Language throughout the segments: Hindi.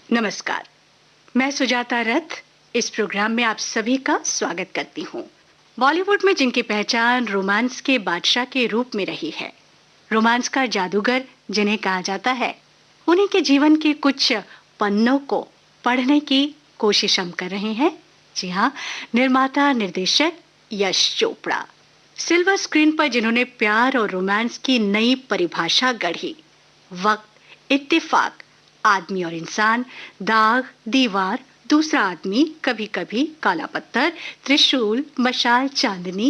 नमस्कार, मैं सुजाता रथ इस प्रोग्राम में आप सभी का स्वागत करती हूँ। बॉलीवुड में जिनकी पहचान रोमांस के बादशाह के रूप में रही है, रोमांस का जादूगर जिन्हें कहा जाता है, उन्हीं के जीवन के कुछ पन्नों को पढ़ने की कोशिश हम कर रहे हैं। जी हाँ, निर्माता निर्देशक यश चोपड़ा। सिल्वर स्क्रीन पर जिन्होंने प्यार और रोमांस की नई परिभाषा गढ़ी, वक्त, इत्तेफाक, आदमी और इंसान, दाग, दीवार, दूसरा आदमी, कभी कभी, काला पत्थर, त्रिशूल, मशाल, चांदनी,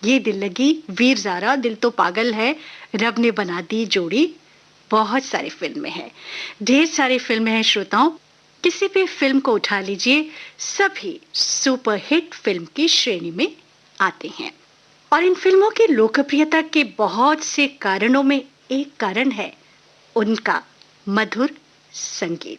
ये दिल लगी, वीर ज़ारा, दिल तो पागल है, रब ने बना दी जोड़ी, बहुत सारी फिल्में हैं, ढेर सारी फिल्में हैं। श्रोताओं, किसी भी फिल्म को उठा लीजिए, सभी सुपरहिट फिल्म की श्रेणी में आते हैं। और इन फिल्मों की लोकप्रियता के बहुत से कारणों में एक कारण है उनका मधुर संगीत।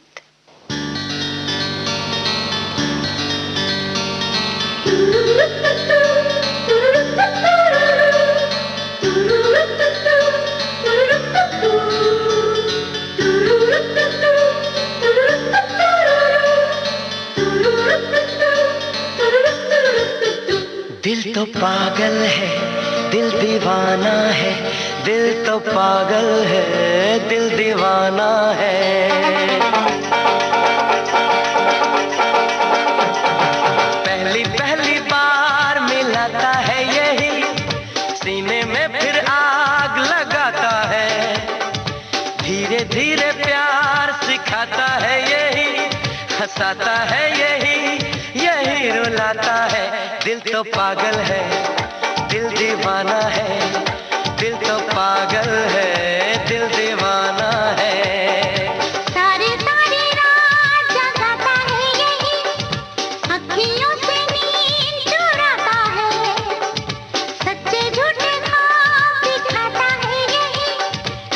दिल तो पागल है, दिल दीवाना है, दिल तो पागल है, दिल दीवाना है। पहली पहली बार मिलाता है यही, सीने में फिर आग लगाता है, धीरे धीरे प्यार सिखाता है यही, हंसाता है यही, यही रुलाता है। दिल तो पागल है, दिल दीवाना है, दिल तो पागल है, दिल दीवाना है। सारी सारी रात जगाता है यही, अखियों से नींद चुराता है, सच्चे झूठे ख्वाब दिखाता है यही,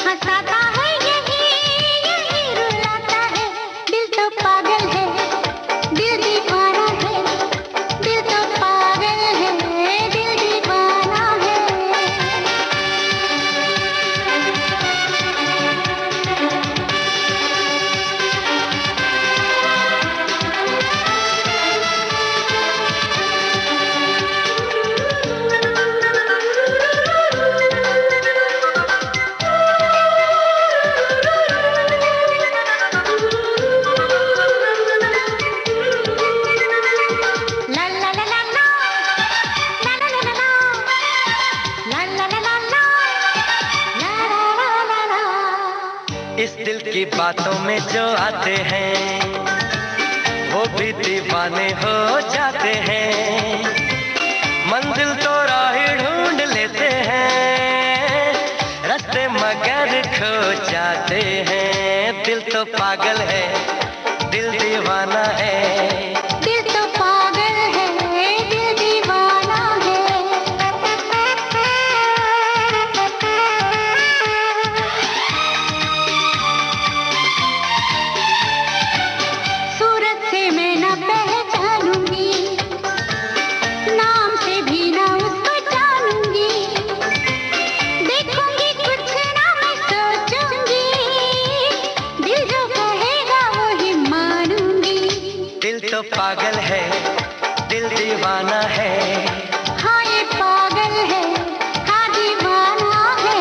हंसाता है यही, यही रुलाता है। दिल तो पागल है, दिल दीवाना है, दिल तो पागल है, दिल दीवाना है। La la la la la, la la la la la, la la la la la, la la la la la। इस दिल की बातों में जो आते हैं, वो भी दीवाने हो जाते हैं। मंजिल तो राह ढूंढ लेते हैं, रास्ते मगर खो जाते हैं। दिल तो पागल है, दिल दीवाना है। दिल तो पागल है, दिल दीवाना है। सूरत से मैं न पहचानूंगी, नाम से भी न उसको जानूंगी, देखूंगी कुछ ना मैं सोचूंगी, दिल जो कहेगा वो ही मानूंगी। दिल तो पागल है, दिल दीवाना है। हाँ ये पागल है, हाँ दीवाना है।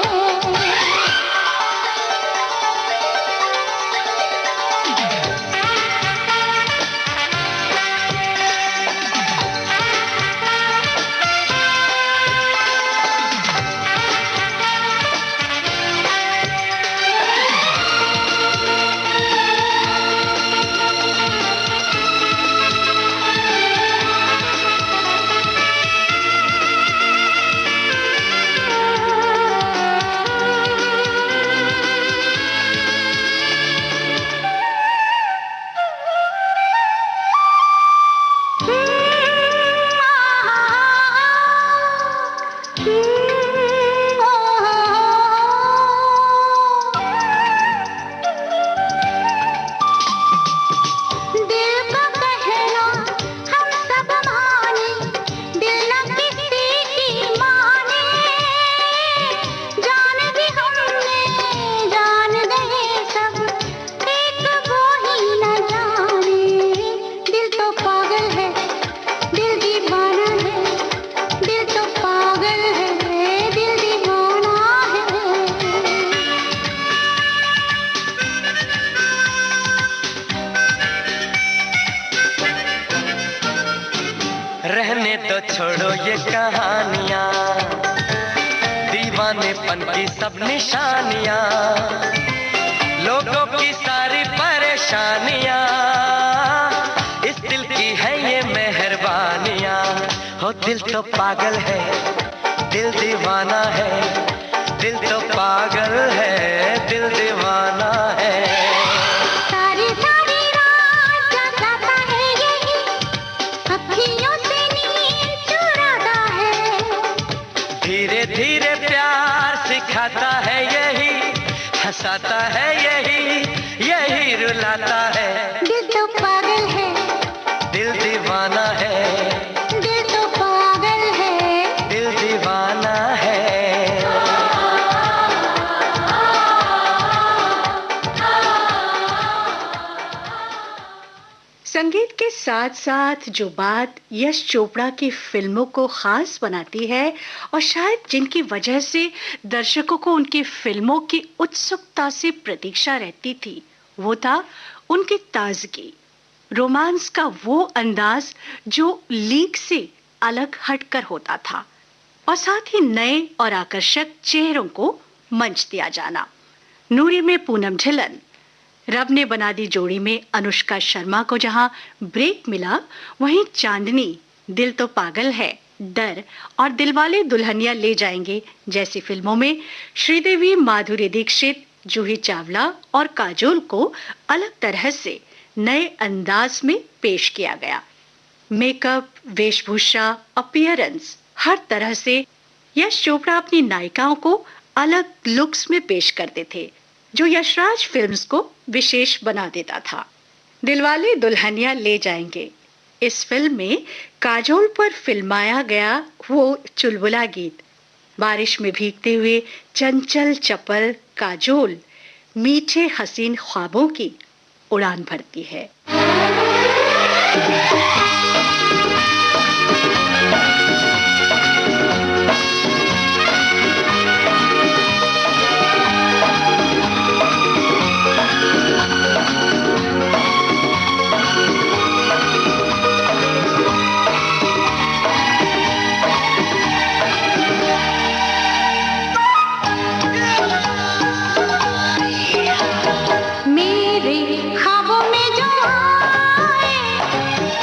मेकअप निशानियां, लोगों की सारी परेशानियां, इस दिल की है ये मेहरबानियां। हो दिल तो पागल है, दिल दीवाना है, दिल तो पागल है, दिल दीवाना है। सारी सारी रात जगाता है यही, अखियों से नींद चुराता है। धीरे धीरे प्यार सिखाता है यही, हंसाता है यही, यही रुलाता है। दिल तो पागल है, दिल दीवाना है, दिल तो पागल है। दिल दीवाना है। संगीत के साथ साथ जो बात यश चोपड़ा की फिल्मों को खास बनाती है और शायद जिनकी वजह से दर्शकों को उनकी फिल्मों की उत्सुकता से प्रतीक्षा रहती थी, वो था उनकी ताजगी, रोमांस का वो अंदाज जो लीक से अलग हटकर होता था और साथ ही नए और आकर्षक चेहरों को मंच दिया जाना। नूरी में पूनम ढिल्लन, रब ने बना दी जोड़ी में अनुष्का शर्मा को जहां ब्रेक मिला, वहीं चांदनी, दिल तो पागल है, डर और दिलवाले दुल्हनिया ले जाएंगे जैसी फिल्मों में श्रीदेवी, माधुरी दीक्षित, जूही चावला और काजोल को अलग तरह से नए अंदाज में पेश किया गया। मेकअप, वेशभूषा, अपीयरेंस, हर तरह से यश चोपड़ा अपनी नायिकाओं को अलग लुक्स में पेश करते थे, जो यशराज फिल्म्स को विशेष बना देता था। दिलवाले दुल्हनिया ले जाएंगे, इस फिल्म में काजोल पर फिल्माया गया वो चुलबुला गीत, बारिश में भीगते हुए चंचल चपल काजोल मीठे हसीन ख्वाबों की उड़ान भरती है। मेरे ख्वाबों में जो आए,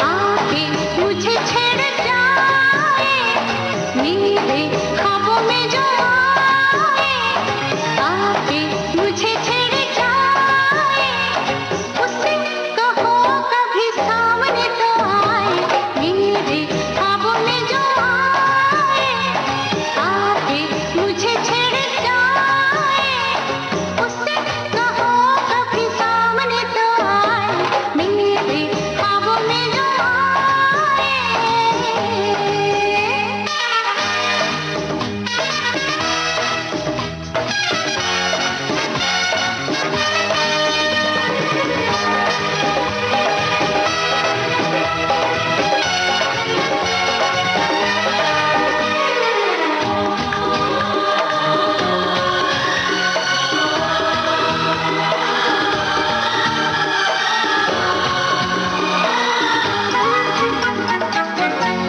आके मुझे छेड़ जाए। मेरे ख्वाबों में जो आए, आके मुझे छेड़ जाए। उससे कहो कभी सामने तो आए। मेरे ख्वाबों में जो आए, आके मुझे छेड़ जाए। उससे कहो कभी सामने तो आए। मेरे ख्वाबों में जो आए।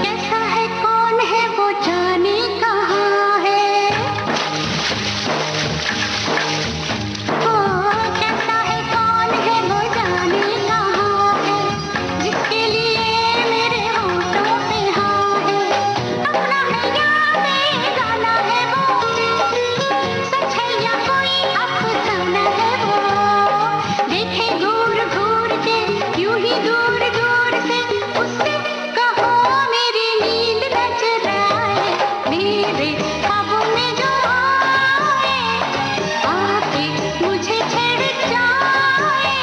कैसा है, कौन है, वो जाने कहाँ है। ओ कैसा है, कौन है, वो जाने कहाँ है। जिसके लिए मेरे होठों पे हाँ है। अपना है या बेगाना है वो, सच है या कोई अफसाना है वो। देखे घूर घूर के यूं ही दूर दूर से, उससे कहो मेरी नींद न चुराए। मेरे ख्वाबों में जो आए, आके मुझे छेड़ जाए।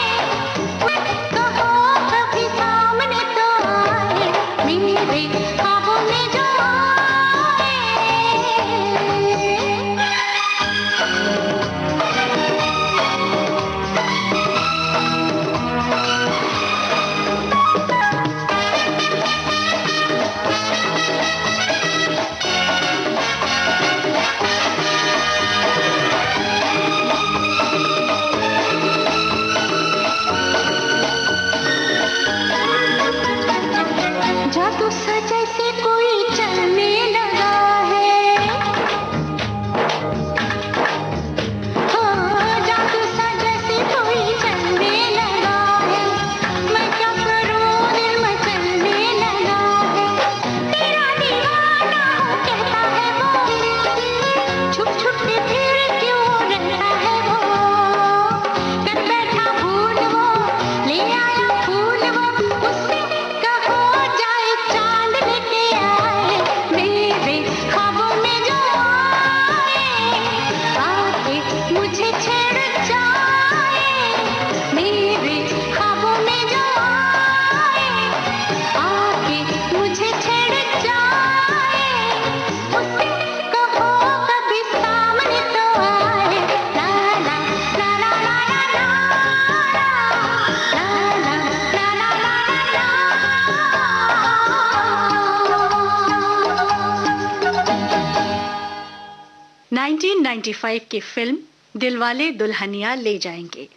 कहो कभी सामने तो आए। मेरे ख्वाबों में जो आए। 1995 की फिल्म दिलवाले दुल्हनिया ले जाएंगे।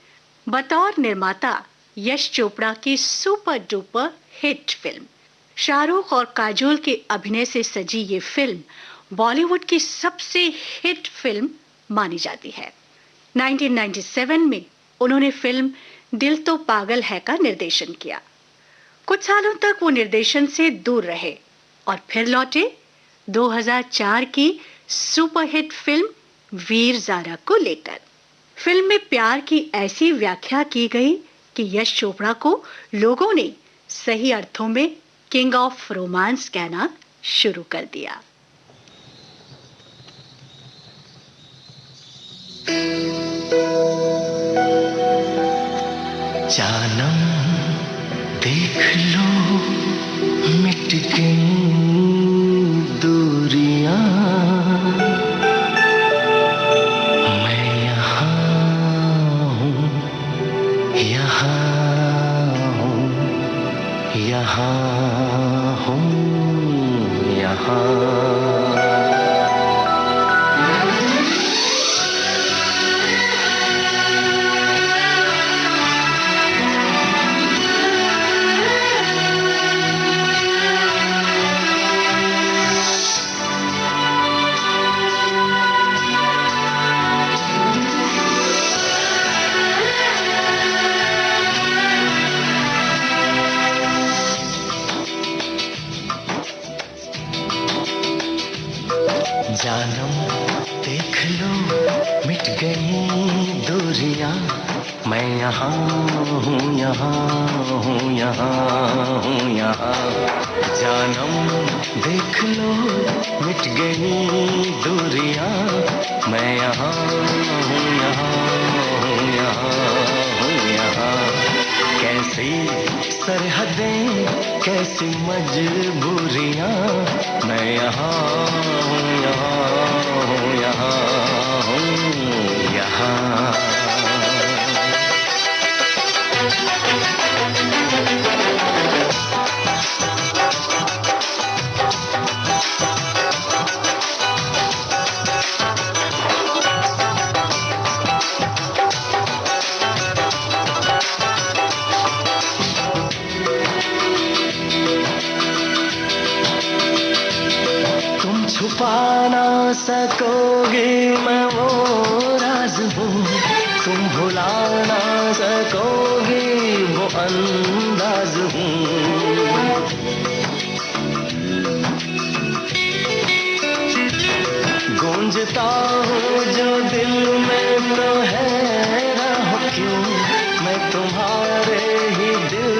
बतौर निर्माता यश चोपड़ा की super duper hit film, Shahrukh और काजोल के अभिनय से सजी ये फिल्म बॉलीवुड की सबसे हिट फिल्म मानी जाती है। 1997 में उन्होंने फिल्म दिल तो पागल है का निर्देशन किया। कुछ सालों तक वो निर्देशन से दूर रहे और फिर लौटे 2004 की सुपरहिट फिल्म वीर ज़ारा को लेकर। फिल्म में प्यार की ऐसी व्याख्या की गई कि यश चोपड़ा को लोगों ने सही अर्थों में किंग ऑफ रोमांस कहना शुरू कर दिया। जानम देख लो मिट गई दूरियां, मैं यहाँ हूँ, यहाँ हूँ, यहाँ हूँ, यहाँ। जानम देख लो मिट गई दूरियां, मैं यहाँ हूँ, यहाँ हूँ, यहाँ हूँ, यहाँ। जानम देख लो मिट गई दूरियां, मैं यहाँ हूँ, यहाँ हूँ, यहाँ हूँ, यहाँ। कैसी सरहदें कैसी मजबूरियां, मैं यहाँ हूँ, यहाँ हूँ, यहाँ हूँ, यहाँ। छुपा ना सकोगे मैं वो राज हूँ, तुम भुला ना सकोगे वो अंदाज हूँ। गूंजता हूँ जो दिल में तो है राह क्यों, मैं तुम्हारे ही दिल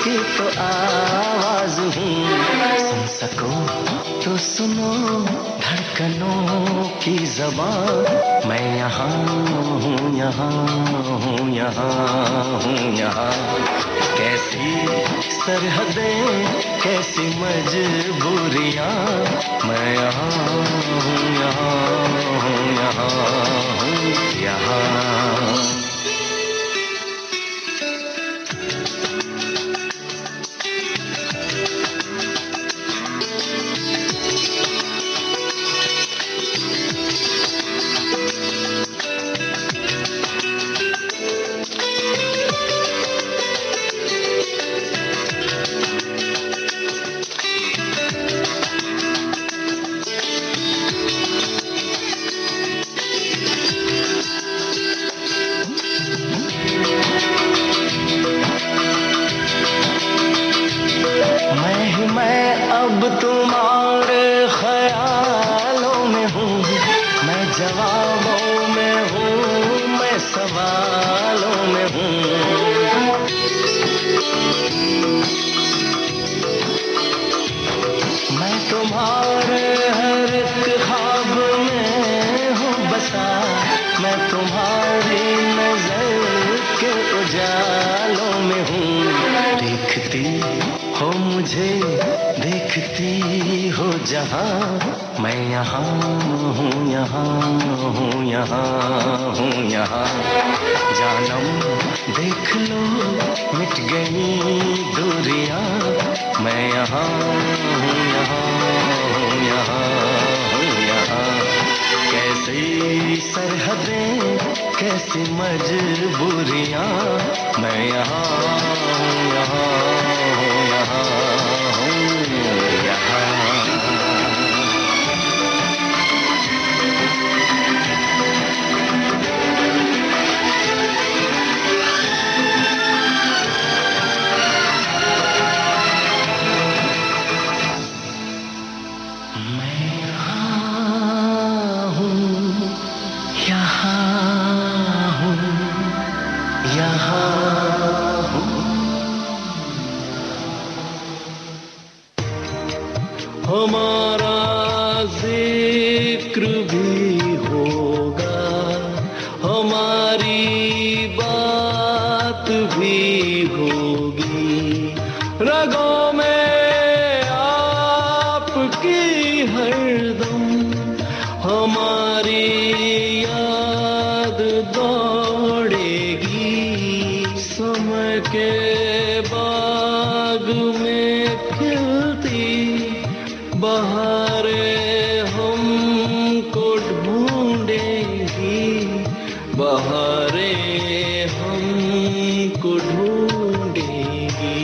की तो आवाज हूँ। सुन सको तो सुनो धड़कनों की ज़बान, मैं यहाँ हूँ, यहाँ हूँ, यहाँ हूँ, यहाँ। कैसी सरहदें कैसी मजबूरियाँ, मैं यहाँ हूँ, यहाँ हूँ, यहाँ हूँ, यहाँ। मैं अब तुम्हारे ख्यालों में हूँ, मैं जवाबों में हूँ, मैं सवालों में हूँ। मैं तुम्हारे हर एक ख्वाब में हूँ बसा, मैं तुम्हारी नजर के उजालों में हूँ। देखती हो मुझे देखती हो जहाँ, मैं यहाँ हूँ, यहाँ हूँ, यहाँ हूँ, यहाँ। जानम देख लो मिट गई दूरियां, मैं यहाँ हूँ, यहाँ हूँ, यहाँ हूँ, यहाँ। कैसे कई सरहदें कैसी मजबूरियां, मैं यहाँ हूँ, यहाँ हूँ, यहाँ हूँ, यहाँ। हमारा जिक्र भी होगा, हमारी बात भी होगी, रगों में आपकी हरदम हमारी याद दौड़ेगी। समय के बाग में खिलती बहारें हमको ढूंढेगी, बहारें हमको ढूंढेगी।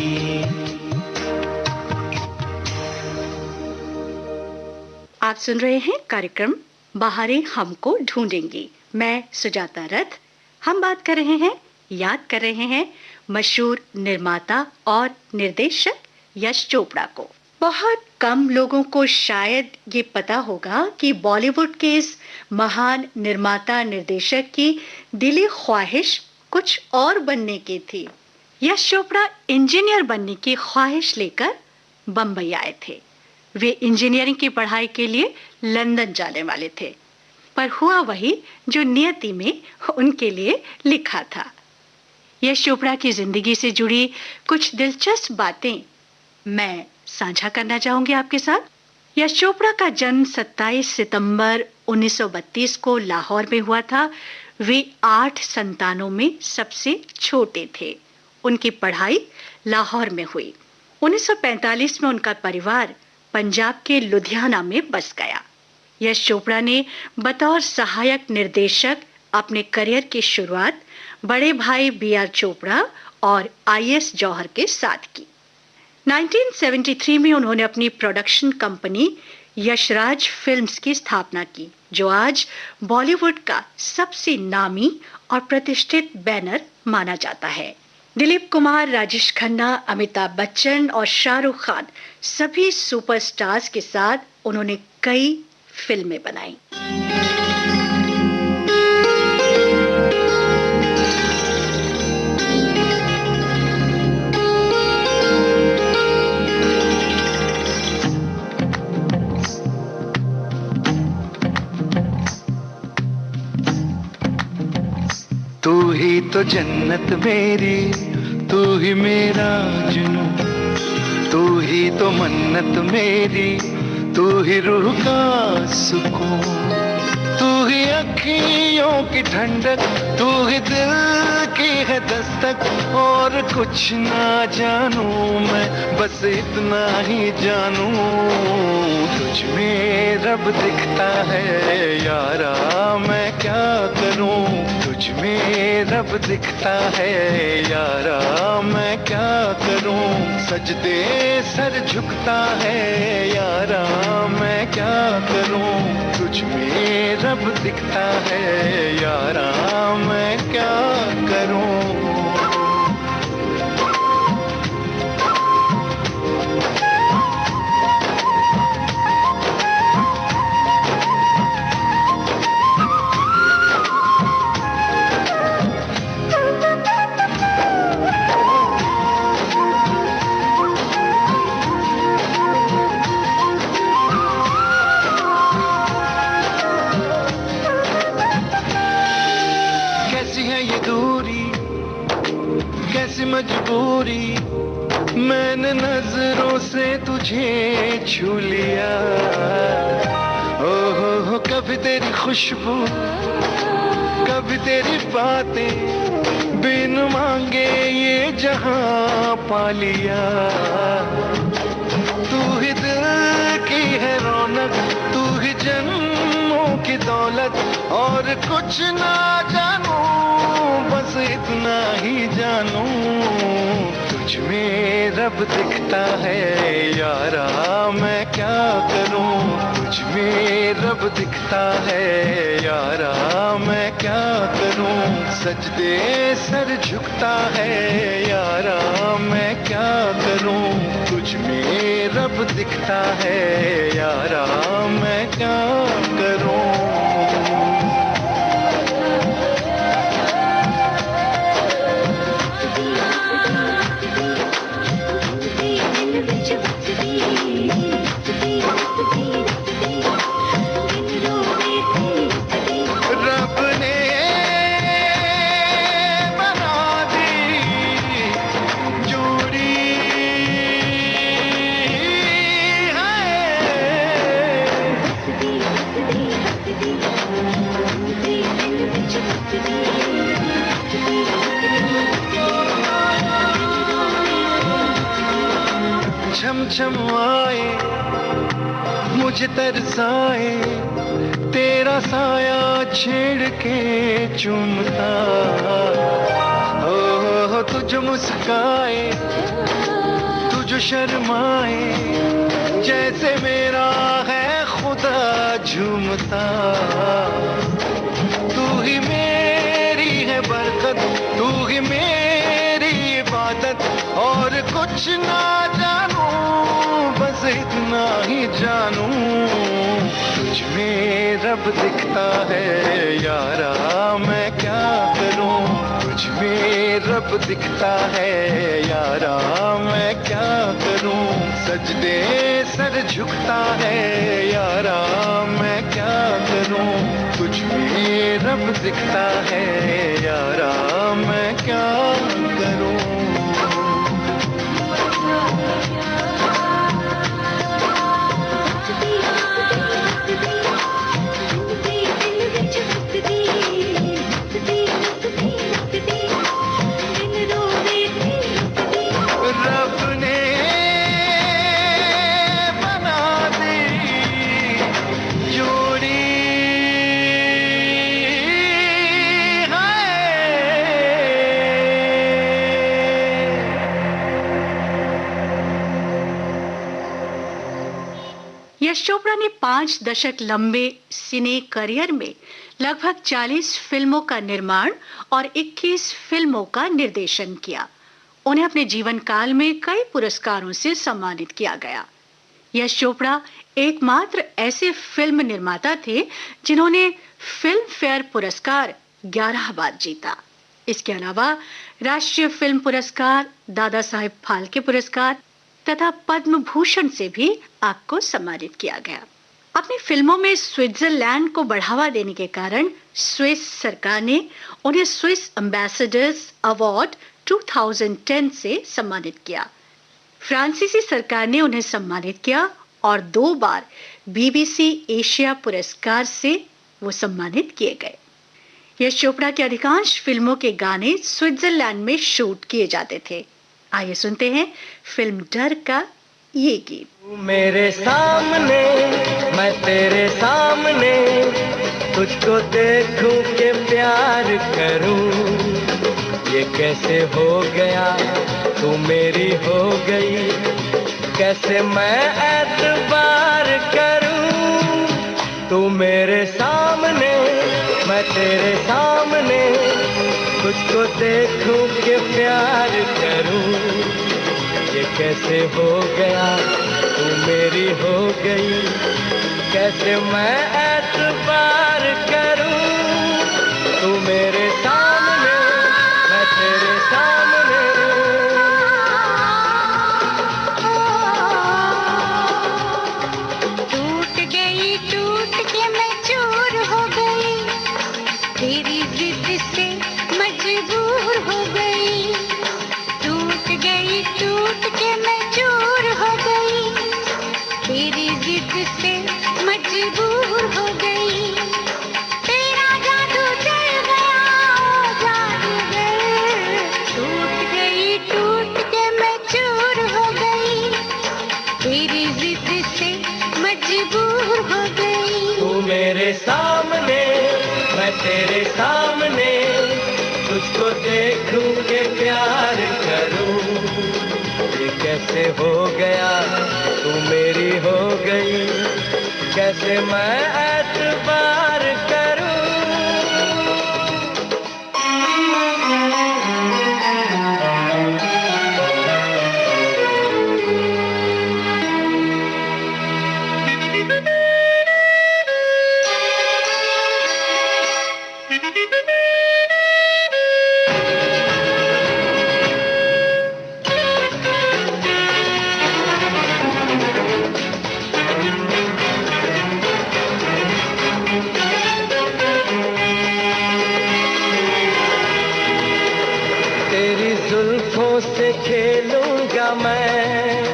आप सुन रहे हैं कार्यक्रम बहारें हमको ढूंढेंगी। मैं सुजाता रथ। हम बात कर रहे हैं, याद कर रहे हैं मशहूर निर्माता और निर्देशक यश चोपड़ा को। बहुत कम लोगों को शायद ये पता होगा कि बॉलीवुड के इस महान निर्माता निर्देशक की दिली ख्वाहिश कुछ और बनने की थी। यश चोपड़ा इंजीनियर बनने की ख्वाहिश लेकर बंबई आए थे। वे इंजीनियरिंग की पढ़ाई के लिए लंदन जाने वाले थे, पर हुआ वही जो नियति में उनके लिए लिखा था। यश चोपड़ा की जिंदगी से जुड़ी कुछ दिलचस्प बातें मैं साझा करना चाहूंगी आपके साथ। यश चोपड़ा का जन्म 27 सितंबर 1932 को लाहौर में हुआ था। वे 8 संतानों में सबसे छोटे थे। उनकी पढ़ाई लाहौर में हुई। 1945 में उनका परिवार पंजाब के लुधियाना में बस गया। यश चोपड़ा ने बतौर सहायक निर्देशक अपने करियर की शुरुआत बड़े भाई B.R. चोपड़ा और I.S. जौहर के साथ की। 1973 में उन्होंने अपनी प्रोडक्शन कंपनी यशराज फिल्म्स की स्थापना की, जो आज बॉलीवुड का सबसे नामी और प्रतिष्ठित बैनर माना जाता है। दिलीप कुमार, राजेश खन्ना, अमिताभ बच्चन और शाहरुख खान सभी सुपरस्टार्स के साथ उन्होंने कई फिल्में बनाई। तू ही तो जन्नत मेरी, तू ही मेरा जुनून, तू ही तो मन्नत मेरी, तू ही रूह का सुकून, तू ही अखियों की ठंडक, तू ही दिल की है दस्तक। और कुछ ना जानू मैं, बस इतना ही जानू, तुझ में रब दिखता है यारा, मैं क्या करूं। तुझ में रब दिखता है यारा, मैं क्या करूं। सजदे सर झुकता है यारा, मैं क्या करूं। तुझ में रब दिखता है यारा, मैं क्या करूं। मजबूरी, मैंने नजरों से तुझे छू लिया। हो कभी तेरी खुशबू, कभी तेरी बातें, बिन मांगे ये जहां पा लिया। तू ही दिल की है रौनक, तू ही जन्मों की दौलत और कुछ ना जानूं, बस इतना ही जानूं तुझ में रब दिखता है यारा, मैं क्या करूं तुझ में रब दिखता है यारा, मैं क्या करूं सजदे सर झुकता है यारा, मैं क्या करूं तुझ में रब दिखता है यारा, मैं क्या करूं। रब ने बना दी जोड़ी छम छम आए मुझे तरसाए, तेरा साया छेड़ के चूमता, हो तुझ मुस्काए तुझ शर्माए, जैसे मेरा है खुदा झूमता, तू ही मेरी है बरकत, तू ही मेरी इबादत, और कुछ ना जानूं बस इतना ही जानूं तुझ में रब दिखता है यारा, मैं क्या करूं तुझ में रब दिखता है यारा, मैं क्या करूं सजदे सर झुकता है यारा, मैं क्या करूं तुझ में रब दिखता है यारा, मैं क्या करूं। रब ने बना दी जोड़ी यश चोपड़ा ने 5 दशक लंबे सिने करियर में लगभग 40 फिल्मों का निर्माण और 21 फिल्मों का निर्देशन किया। उन्हें अपने जीवन काल में कई पुरस्कारों से सम्मानित किया गया। यश चोपड़ा एकमात्र ऐसे फिल्म निर्माता थे जिन्होंने फिल्म फेयर पुरस्कार 11 बार जीता। इसके अलावा राष्ट्रीय फिल्म पुरस्कार, दादा साहेब फाल्के पुरस्कार तथा पद्म भूषण से भी आपको सम्मानित किया गया। अपनी फिल्मों में स्विट्जरलैंड को बढ़ावा देने के कारण स्विस सरकार ने उन्हें स्विस एम्बेसडर्स अवार्ड 2010 से सम्मानित किया। फ्रांसीसी सरकार ने उन्हें सम्मानित किया और 2 बार BBC एशिया पुरस्कार से वो सम्मानित किए गए। यश चोपड़ा की अधिकांश फिल्मों के गाने स्विट्जरलैंड में शूट किए जाते थे। आइए सुनते हैं फिल्म डर का ये गीत। मेरे सामने मैं तेरे सामने, तुझको देखूं के प्यार करूं, ये कैसे हो गया तू मेरी हो गई, कैसे मैं एतबार करूं। तू मेरे सामने मैं तेरे सामने, तुझको देखूं के प्यार करूं, ये कैसे हो गया तू मेरी हो गई, कैसे मैं एतबार करूं। तू मेरे सामने मैं तेरे सामने। टूट गई टूट के मैं चूर हो गई, तेरी जिद से मजबूर हो गई। टूट गई टूट के मैं चूर हो गई, तेरी जिद से मजबूर हो गई। तेरा जादू चल गया ओ जादूगर, टूट गई टूट के मैं चूर हो गई, तेरी जिद से मजबूर हो गई। तू मेरे सामने कैसे हो गया तू मेरी हो गई, कैसे मैं एतबार करूं। जुल्फों से खेलूंगा मैं,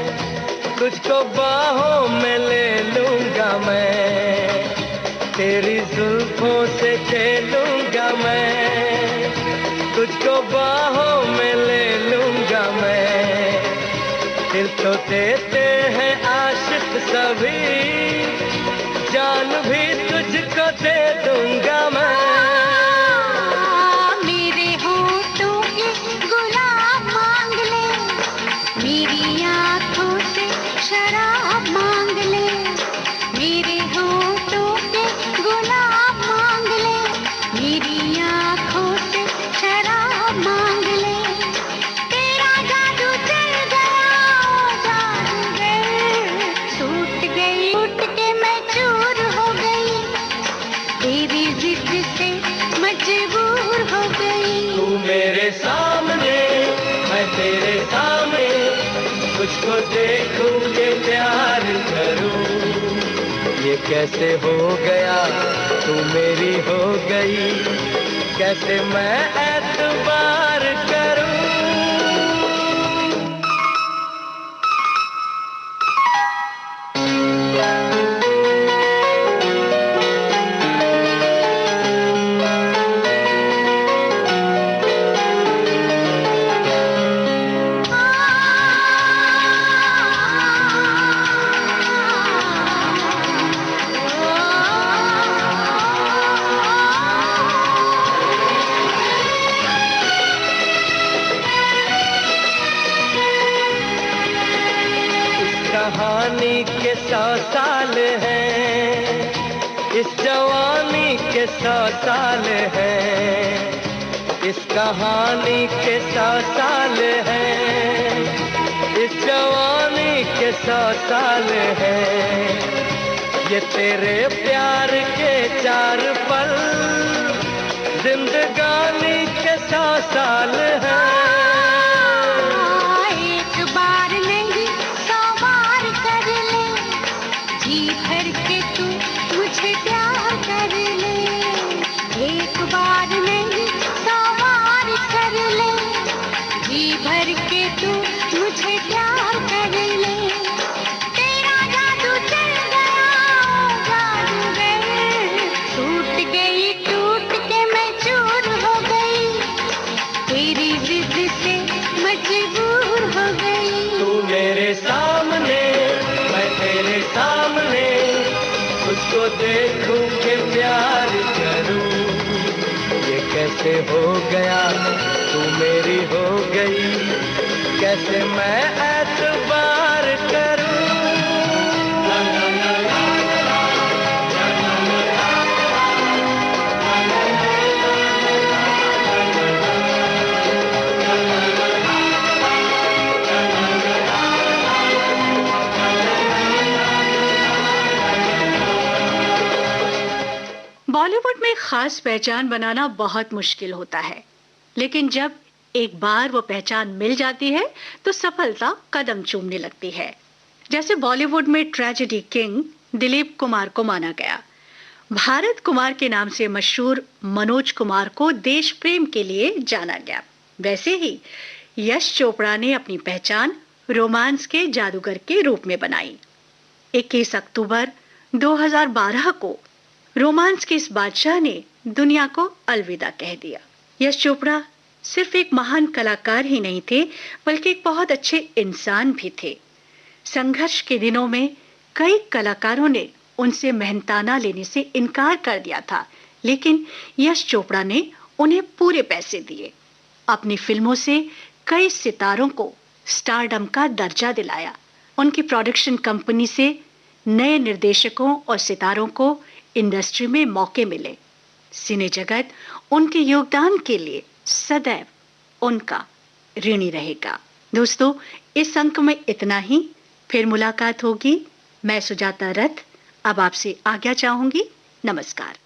तुझको बाहों में ले लूंगा मैं। तेरी जुल्फों से खेलूंगा मैं, तुझको बाहों में ले लूंगा मैं। दिल तो देते हैं आशिक सभी, जान भी तुझको दे दूंगा मैं। शराब मांग ले, मेरे होठों के गुलाब मांग ले, मेरी आँखों से शराब मांग ले। तेरा जादू चल गया जादूगर, टूट गई टूट के मैं चूर हो गई, तेरी जिद से मजबूर हो गई। तू मेरे सामने मैं तेरे सामने, तुझको देखूं के प्यार करूं। ये कैसे हो गया तू मेरी हो गई, कैसे मैं एतबार करूं। कहानी के 100 साल हैं, इस जवानी के 100 साल हैं। इस कहानी के 100 साल हैं, इस जवानी के 100 साल हैं। ये तेरे प्यार के 4 पल, जिंदगानी के 100 साल हैं। मुझे प्यार कर ले, एक बार नहीं 100 बार कर ले, जी भर के तू मुझे प्यार कर ले। तेरा जादू चल गया जादूगर, टूट गई टूट के मैं चूर हो गई, तेरी जिद से मजबूर हो गई। तू मेरे सामने मैं तेरे सामने, तुझको देखूं के प्यार करूं। ये कैसे हो गया तू मेरी हो गई, कैसे मैं एतबार करूं। बॉलीवुड में खास पहचान बनाना बहुत मुश्किल होता है, लेकिन जब एक बार वो पहचान मिल जाती है तो सफलता कदम चूमने लगती है। जैसे बॉलीवुड में ट्रेजेडी किंग दिलीप कुमार को माना गया। भारत कुमार के नाम से मशहूर मनोज कुमार को देश प्रेम के लिए जाना गया। वैसे ही यश चोपड़ा ने अपनी पहचान रोमांस के जादूगर के रूप में बनाई। 21 अक्टूबर 2012 को रोमांस के इस बादशाह ने दुनिया को अलविदा कह दिया। यश चोपड़ा सिर्फ एक महान कलाकार ही नहीं थे, बल्कि एक बहुत अच्छे इंसान भी थे। संघर्ष के दिनों में कई कलाकारों ने उनसे मेहनताना लेने से इनकार कर दिया था, लेकिन यश चोपड़ा ने उन्हें पूरे पैसे दिए। अपनी फिल्मों से कई सितारों को स्टारडम का दर्जा दिलाया। उनकी प्रोडक्शन कंपनी से नए निर्देशकों और सितारों को इंडस्ट्री में मौके मिले। सिने जगत उनके योगदान के लिए सदैव उनका ऋणी रहेगा। दोस्तों, इस अंक में इतना ही। फिर मुलाकात होगी। मैं सुजाता रथ अब आपसे आज्ञा चाहूंगी। नमस्कार।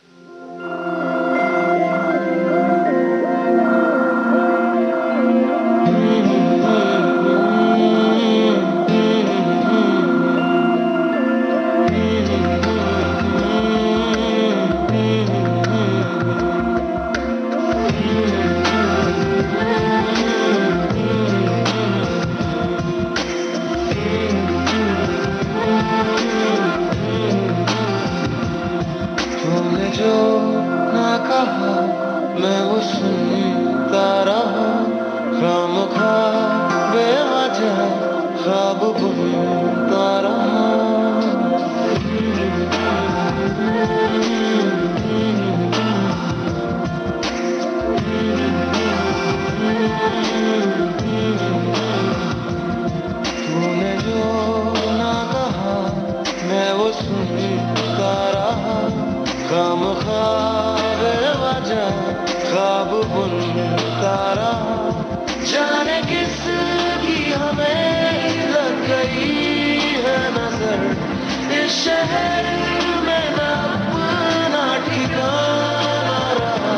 जाने किसकी हमें लग गई है नजर, इस शहर में ना अपना ठिकाना रहा।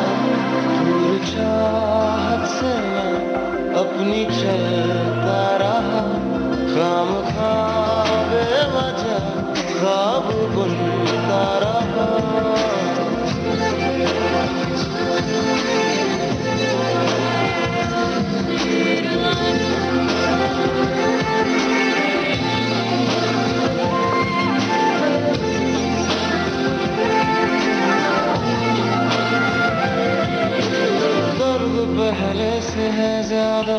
दूर चाहत से मैं अपनी चलता रहा, खामखा बेवजह ख्वाब बुनता रहा। पहले से है ज्यादा,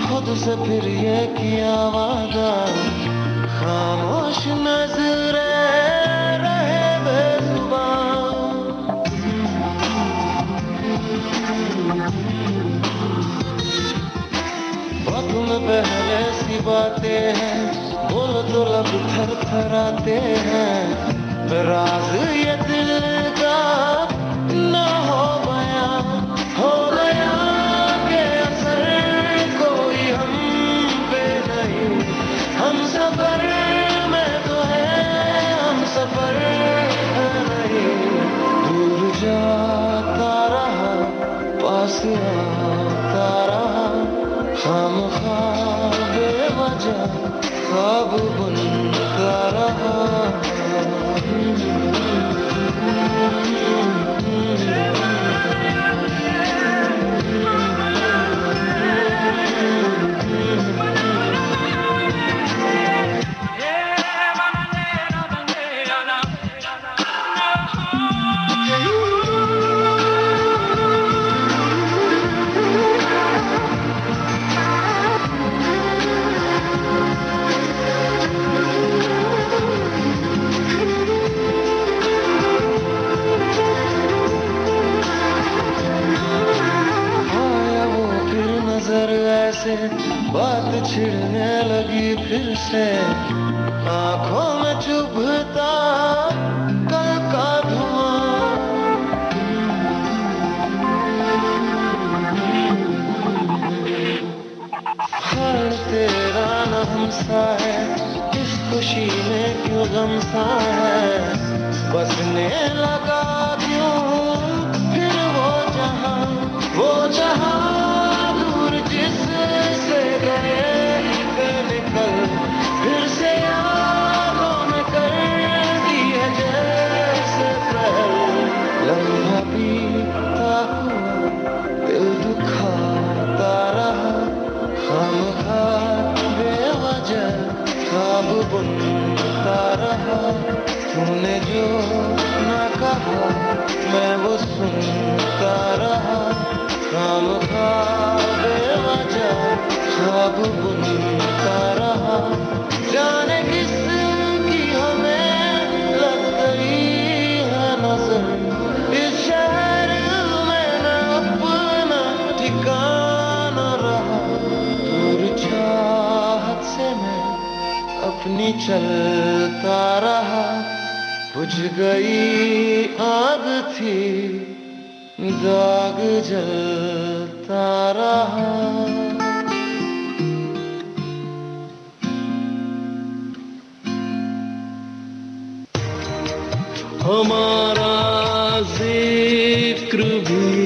खुद से फिर ये किया वादा, खामोश नजरे रहे बेजुबान। वक्त में पहले सी बातें हैं, बोल तो लब थर थराते हैं, राज ये दिल का ना हो गया, हो गया हम सफर में तो है, हम सफर है नहीं। दूर जाता रहा, पास आता रहा, खामखा बेवजह ख्वाब बुनता रहा। बात छिड़ने लगी फिर से, आंखों में चुभता कल का धुआं। हर तेरा न हमसा है, इस खुशी में क्यों गम सा है, बसने लगा क्यों फिर वो जहां दूर जिससे गए थे निकल, फिर से यादों में कर दी है जैसे पहल। लम्हा बीता हुआ दिल दुखाता रहा, खामखा बेवजह ख्वाब बुनता रहा। तूने जो ना कहा मैं वो सुनता रहा, खामखा बेवजह ख्वाब बुनता रहा। जाने किसकी हमें लग गई है नजर, इस शहर में न अपना ठिकाना रहा। दूर अपनी चलता रहा, बुझ गई आग थी, दाग जलता रहा। हमारा जिक्र भी